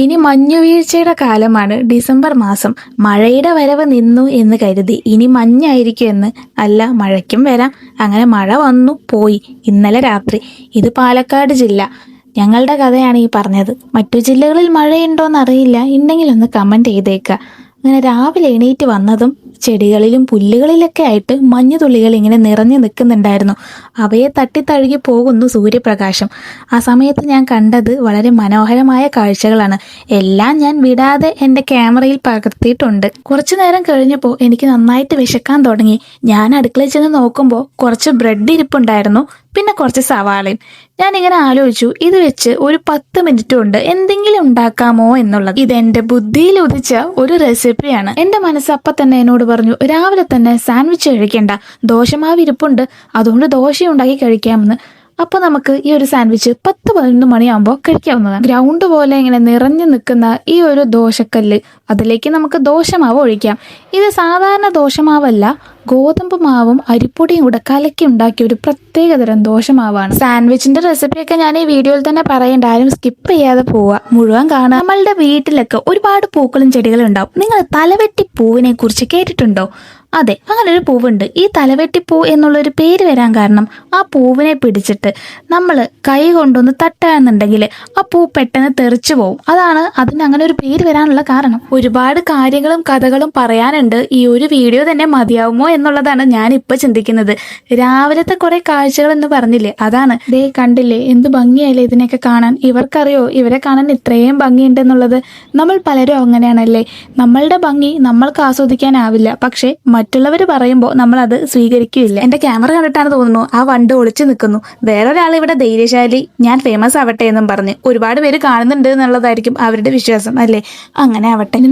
ഇനി മഞ്ഞുവീഴ്ചയുടെ കാലമാണ്. ഡിസംബർ മാസം. മഴയുടെ വരവ് നിന്നു എന്ന് കരുതി ഇനി മഞ്ഞായിരിക്കും എന്ന്. അല്ല, മഴയ്ക്കും വരാം. അങ്ങനെ മഴ വന്നു പോയി ഇന്നലെ രാത്രി. ഇത് പാലക്കാട് ജില്ല. ഞങ്ങളുടെ കഥയാണ് ഈ പറഞ്ഞത്. മറ്റു ജില്ലകളിൽ മഴയുണ്ടോയെന്നറിയില്ല. ഉണ്ടെങ്കിലൊന്ന് കമൻറ്റ് ചെയ്തേക്കുക. അങ്ങനെ രാവിലെ എണീറ്റ് വന്നതും ചെടികളിലും പുല്ലുകളിലൊക്കെ ആയിട്ട് മഞ്ഞുതുള്ളികൾ ഇങ്ങനെ നിറഞ്ഞു നിൽക്കുന്നുണ്ടായിരുന്നു. അവയെ തട്ടിത്തഴുകി പോകുന്നു സൂര്യപ്രകാശം. ആ സമയത്ത് ഞാൻ കണ്ടത് വളരെ മനോഹരമായ കാഴ്ചകളാണ്. എല്ലാം ഞാൻ വിടാതെ എൻ്റെ ക്യാമറയിൽ പകർത്തിയിട്ടുണ്ട്. കുറച്ചു നേരം കഴിഞ്ഞപ്പോൾ എനിക്ക് നന്നായിട്ട് വിശക്കാൻ തുടങ്ങി. ഞാൻ അടുക്കളയിൽ ചെന്ന് നോക്കുമ്പോൾ കുറച്ച് ബ്രെഡ് ഇരിപ്പുണ്ടായിരുന്നു, പിന്നെ കുറച്ച് സവാളയും. ഞാനിങ്ങനെ ആലോചിച്ചു, ഇത് വെച്ച് ഒരു 10 മിനിറ്റ് കൊണ്ട് എന്തെങ്കിലും ഉണ്ടാക്കാമോ എന്നുള്ളത്. ഇതെന്റെ ബുദ്ധിയിൽ ഉദിച്ച ഒരു റെസിപ്പിയാണ്. എൻ്റെ മനസ്സ് അപ്പം തന്നെ എന്നോട് പറഞ്ഞു, രാവിലെ തന്നെ സാൻഡ്വിച്ച് കഴിക്കണ്ട, ദോശമാവ് ഇരിപ്പുണ്ട്, അതുകൊണ്ട് ദോശ ഉണ്ടാക്കി കഴിക്കാമെന്ന്. അപ്പോൾ നമുക്ക് ഈ ഒരു സാൻഡ്വിച്ച് 10-11 മണിയാകുമ്പോൾ കഴിക്കാവുന്നതാണ്. ഗ്രൗണ്ട് പോലെ ഇങ്ങനെ നിറഞ്ഞു നിൽക്കുന്ന ഈ ഒരു ദോശക്കല്ല്, അതിലേക്ക് നമുക്ക് ദോശമാവ് ഒഴിക്കാം. ഇത് സാധാരണ ദോശമാവല്ല, ഗോതമ്പ് മാവും അരിപ്പൊടിയും കൂടെ കലക്കി ഉണ്ടാക്കിയ ഒരു പ്രത്യേകതരം ദോശമാവാണ്. സാൻഡ്വിച്ചിന്റെ റെസിപ്പിയൊക്കെ ഞാൻ ഈ വീഡിയോയിൽ തന്നെ പറയേണ്ട, ആരും സ്കിപ്പ് ചെയ്യാതെ പോവുക, മുഴുവൻ കാണുക. നമ്മളുടെ വീട്ടിലൊക്കെ ഒരുപാട് പൂക്കളും ചെടികളും ഉണ്ടാവും. നിങ്ങൾ തലവെട്ടി പൂവിനെ കുറിച്ച് കേട്ടിട്ടുണ്ടോ? അതെ, അങ്ങനെ ഒരു പൂവുണ്ട്. ഈ തലവെട്ടിപ്പൂ എന്നുള്ളൊരു പേര് വരാൻ കാരണം ആ പൂവിനെ പിടിച്ചിട്ട് നമ്മൾ കൈ കൊണ്ടൊന്ന് തട്ടുകയെന്നുണ്ടെങ്കിൽ ആ പൂ പെട്ടെന്ന് തെറിച്ചു പോവും. അതാണ് അതിന് അങ്ങനെ ഒരു പേര് വരാനുള്ള കാരണം. ഒരുപാട് കാര്യങ്ങളും കഥകളും പറയാനുണ്ട്. ഈ ഒരു വീഡിയോ തന്നെ മതിയാവുമോ എന്നുള്ളതാണ് ഞാൻ ഇപ്പൊ ചിന്തിക്കുന്നത്. രാവിലത്തെ കുറെ കാഴ്ചകൾ എന്ന് പറഞ്ഞില്ലേ, അതാണ്. ദേ കണ്ടില്ലേ, എന്ത് ഭംഗിയല്ലേ ഇതിനെയൊക്കെ കാണാൻ. ഇവർക്കറിയോ ഇവരെ കാണാൻ ഇത്രയും ഭംഗിയുണ്ടെന്നുള്ളത്? നമ്മൾ പലരും അങ്ങനെയാണല്ലേ. നമ്മളുടെ ഭംഗി നമ്മൾക്ക് ആസ്വദിക്കാനാവില്ല, പക്ഷെ മറ്റുള്ളവർ പറയുമ്പോൾ നമ്മൾ അത് സ്വീകരിക്കില്ല. എന്റെ ക്യാമറ കണ്ടിട്ടാണ് തോന്നുന്നു ആ വണ്ട് ഒളിച്ചു നിൽക്കുന്നു. വേറൊരാൾ ഇവിടെ ധൈര്യശാലി, ഞാൻ ഫേമസ് ആവട്ടെ എന്നും പറഞ്ഞ് ഒരുപാട് പേര് കാണുന്നുണ്ട് എന്നുള്ളതായിരിക്കും അവരുടെ വിശ്വാസം, അല്ലേ? അങ്ങനെ ആവട്ടെ. ഇനി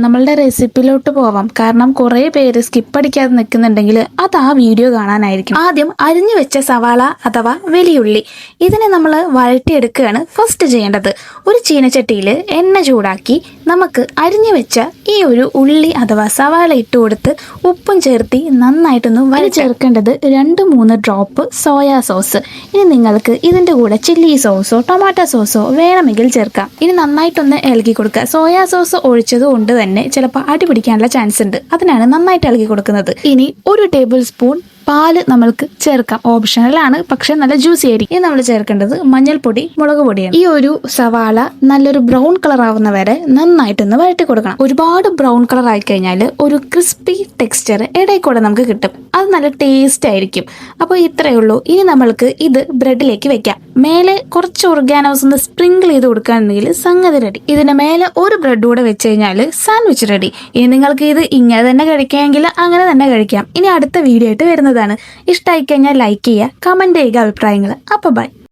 നമ്മളുടെ റെസിപ്പിയിലോട്ട് പോവാം. കാരണം കുറെ പേര് സ്കിപ്പ് അടിക്കാതെ നിൽക്കുന്നുണ്ടെങ്കിൽ അത് ആ വീഡിയോ കാണാനായിരിക്കും. ആദ്യം അരിഞ്ഞു വെച്ച സവാള അഥവാ വലിയുള്ളി, ഇതിനെ നമ്മൾ വഴറ്റിയെടുക്കുകയാണ് ഫസ്റ്റ് ചെയ്യേണ്ടത്. ഒരു ചീനച്ചട്ടിയിൽ എണ്ണ ചൂടാക്കി നമുക്ക് അരിഞ്ഞു വെച്ച ഈ ഒരു ഉള്ളി അഥവാ സവാള ഇട്ട് കൊടുത്ത് ഉപ്പും ചേർത്തി നന്നായിട്ടൊന്ന് ചേർക്കേണ്ടത് 2-3 ഡ്രോപ്പ് സോയാ സോസ്. ഇനി നിങ്ങൾക്ക് ഇതിൻ്റെ കൂടെ ചില്ലി സോസോ ടൊമാറ്റോ സോസോ വേണമെങ്കിൽ ചേർക്കാം. ഇനി നന്നായിട്ടൊന്ന് ഇളക്കി കൊടുക്കുക. സോയാ സോസ് ഒഴിച്ചത് കൊണ്ട് തന്നെ ചിലപ്പോൾ അടി പിടിക്കാനുള്ള ചാൻസ് ഉണ്ട്. അതിനാണ് നന്നായിട്ട് ഇളക്കി കൊടുക്കുന്നത്. ഇനി 1 ടേബിൾ സ്പൂൺ പാല് നമ്മൾക്ക് ചേർക്കാം. ഓപ്ഷണലാണ്, പക്ഷെ നല്ല ജ്യൂസി ആയിരിക്കും. ഇനി നമ്മൾ ചേർക്കേണ്ടത് മഞ്ഞൾപ്പൊടി, മുളക് പൊടിയാണ്. ഈ ഒരു സവാള നല്ലൊരു ബ്രൗൺ കളർ ആവുന്ന വരെ നന്നായിട്ടൊന്ന് വഴറ്റി കൊടുക്കണം. ഒരുപാട് ബ്രൗൺ കളർ ആയി കഴിഞ്ഞാൽ ഒരു ക്രിസ്പി ടെക്സ്ചർ ഇടയിൽ കൂടെ നമുക്ക് കിട്ടും. അത് നല്ല ടേസ്റ്റ് ആയിരിക്കും. അപ്പോൾ ഇത്രയേ ഉള്ളൂ. ഇനി നമ്മൾക്ക് ഇത് ബ്രെഡിലേക്ക് വെക്കാം. മേലെ കുറച്ച് ഒർഗാനോസ് ഒന്ന് സ്പ്രിങ്കിൾ ചെയ്ത് കൊടുക്കുകയാണെങ്കിൽ സംഗതി റെഡി. ഇതിന്റെ മേലെ ഒരു ബ്രെഡ് കൂടെ വെച്ച് കഴിഞ്ഞാൽ സാൻഡ്വിച്ച് റെഡി. ഇനി നിങ്ങൾക്ക് ഇത് ഇങ്ങനെ തന്നെ കഴിക്കാമെങ്കിൽ അങ്ങനെ തന്നെ കഴിക്കാം. ഇനി അടുത്ത വീഡിയോ ആയിട്ട് വരുന്നതാണ്. ഇഷ്ടമായി കഴിഞ്ഞാൽ ലൈക്ക് ചെയ്യുക, കമന്റ് ചെയ്യുക അഭിപ്രായങ്ങൾ. അപ്പോൾ ബൈ.